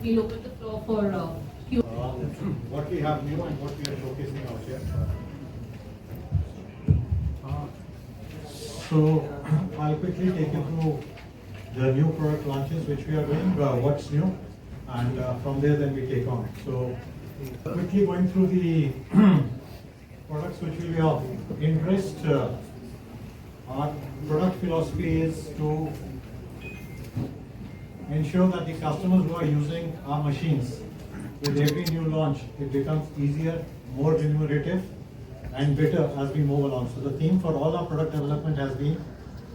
we'll open the floor for Q. What we have new and what we are showcasing out here. So I'll quickly take you through the new product launches which we are doing, what's new, and from there then we take on. So quickly going through the products which will be of interest. Our product philosophy is to ensure that the customers who are using our machines, with every new launch, it becomes easier, more remunerative, and better as we move along. So the theme for all our product development has been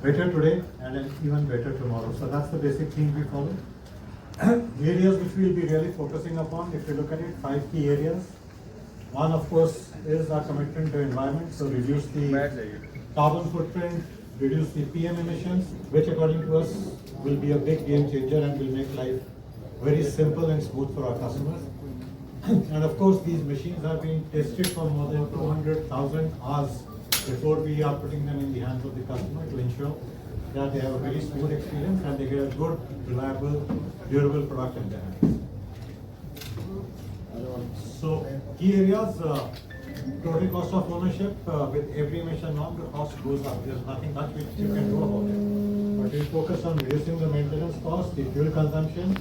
better today and then even better tomorrow. So that's the basic theme we follow. Areas which we'll be really focusing upon, if you look at it, 5 key areas. One, of course, is our commitment to environment. So reduce the carbon footprint, reduce the PM emissions, which according to us will be a big game changer and will make life very simple and smooth for our customers. And of course, these machines have been tested for more than 200,000 hours before we are putting them in the hands of the customer to ensure that they have a very smooth experience and they get a good, reliable, durable product in their hands. So, key areas, total cost of ownership, with every emission norm, the cost goes up. There's nothing much which you can do about it. But we focus on reducing the maintenance cost, the fuel consumption.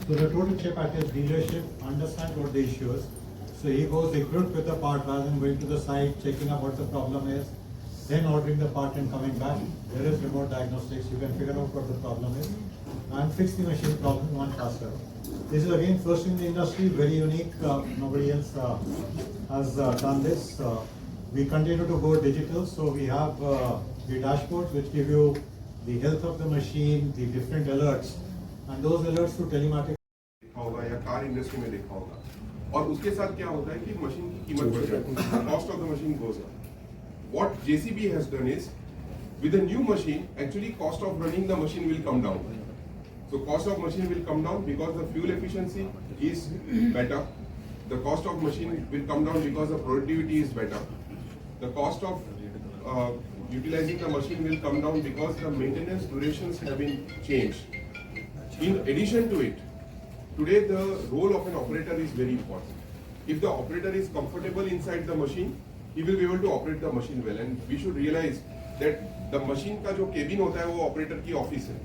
So the total chip at his dealership understands what the issue is. So he goes equipped with the part rather than going to the site, checking out what the problem is, then ordering the part and coming back. There is remote diagnostics. You can figure out what the problem is and fix the machine problem much faster. This is again first in the industry, very unique. Nobody else has done this. We continue to go digital. So we have the dashboards which give you the health of the machine, the different alerts, and those alerts to telematics. होगा या car industry में देखा होगा और उसके साथ क्या होता है कि मशीन की कीमत बढ़ जाती है, cost of the machine goes up. What JCB has done is with a new machine actually cost of running the machine will come down. So cost of machine will come down because the fuel efficiency is better. The cost of machine will come down because the productivity is better. The cost of utilizing the machine will come down because the maintenance durations have been changed. In addition to it, today the role of an operator is very important. If the operator is comfortable inside the machine, he will be able to operate the machine well. And we should realize that the machine का जो cabin होता है वो operator की office है.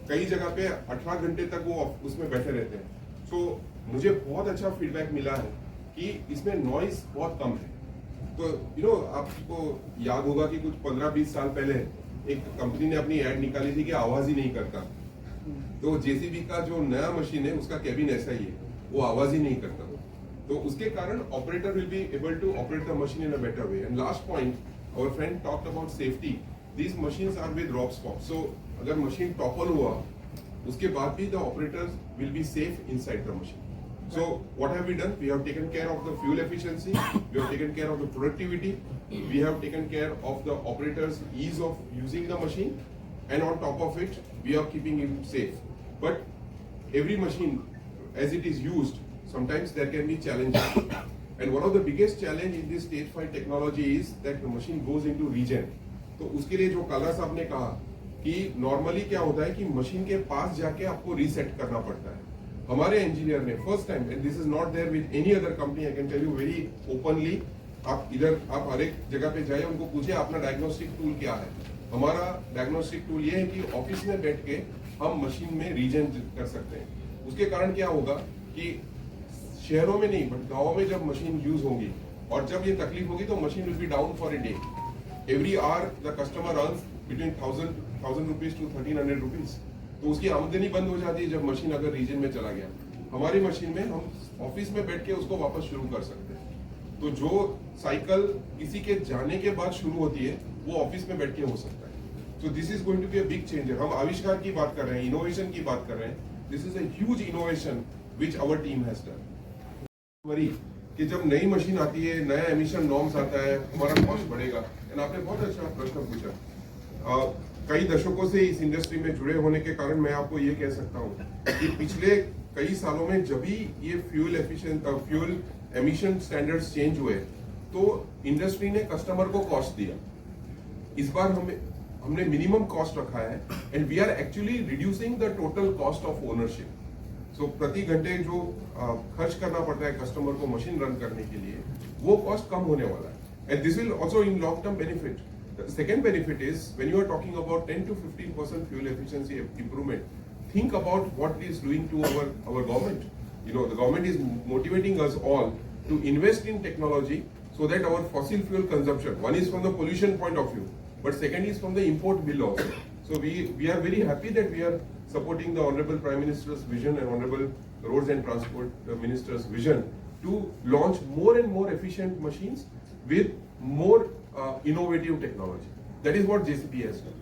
कई जगह पे 18 घंटे तक वो उसमें बैठे रहते हैं. So मुझे बहुत अच्छा फीडबैक मिला है कि इसमें नॉइज बहुत कम है. तो आपको याद होगा कि कुछ 15-20 साल पहले एक कंपनी ने अपनी एड निकाली थी कि आवाज ही नहीं करता. तो JCB का जो नया मशीन है उसका केबिन ऐसा ही है, वो आवाज ही नहीं करता. तो उसके कारण operator will be able to operate the machine in a better way. And last point, our friend talked about safety. These machines are with rock spot. So अगर मशीन टॉपल हुआ उसके बाद भी the operators will be safe inside the machine. So what have we done? We have taken care of the fuel efficiency, we have taken care of the productivity, we have taken care of the operator's ease of using the machine, and on top of it, we are keeping him safe. But every machine, as it is used, sometimes there can be challenges. And one of the biggest challenge in this stage 5 technology is that the machine goes into regen. तो उसके लिए जो कला साहब ने कहा कि normally क्या होता है कि मशीन के पास जाके आपको रीसेट करना पड़ता है. हमारे इंजीनियर ने first time, and this is not there with any other company, I can tell you very openly, आप हर एक जगह पे जाइए, उनको पूछिए अपना डायग्नोस्टिक टूल क्या है. हमारा डायग्नोस्टिक टूल ये है कि ऑफिस में बैठ के हम मशीन में रीजन कर सकते हैं. उसके कारण क्या होगा कि शहरों में नहीं बट गाँव में जब मशीन यूज होगी और जब ये तकलीफ होगी तो machine will be down for a day. Every hour the customer earns between 1000 rupees to 1300 rupees. तो उसकी आमदनी बंद हो जाती है जब मशीन अगर रीजन में चला गया. हमारी मशीन में हम ऑफिस में बैठ के उसको वापस शुरू कर सकते हैं. तो जो साइकिल किसी के जाने के बाद शुरू होती है वो ऑफिस में बैठ के हो सकता है. So this is going to be a big changer. हम आविष्कार की बात कर रहे हैं, इनोवेशन की बात कर रहे हैं. This is a huge innovation which our team has done. Worry कि जब नई मशीन आती है, नया एमिशन नॉर्म्स आता है, हमारा कॉस्ट बढ़ेगा. एंड आपने बहुत अच्छा प्रश्न पूछा. कई दशकों से इस इंडस्ट्री में जुड़े होने के कारण मैं आपको ये कह सकता हूँ कि पिछले कई सालों में जब भी ये फ्यूल एमिशन स्टैंडर्ड्स चेंज हुए तो इंडस्ट्री ने कस्टमर को कॉस्ट दिया. इस बार हमने मिनिमम कॉस्ट रखा है and we are actually reducing the total cost of ownership. So प्रति घंटे जो खर्च करना पड़ता है कस्टमर को मशीन रन करने के लिए, वो कॉस्ट कम होने वाला है, and this will also in long term benefit. The second benefit is when you are talking about 10 to 15% fuel efficiency improvement, think about what it is doing to our government. You know, the government is motivating us all to invest in technology so that our fossil fuel consumption, one is from the pollution point of view, but second is from the import bill also. So we are very happy that we are supporting the Honorable Prime Minister's vision and Honorable Roads and Transport Minister's vision to launch more and more efficient machines with more innovative technology. That is what JCB has done.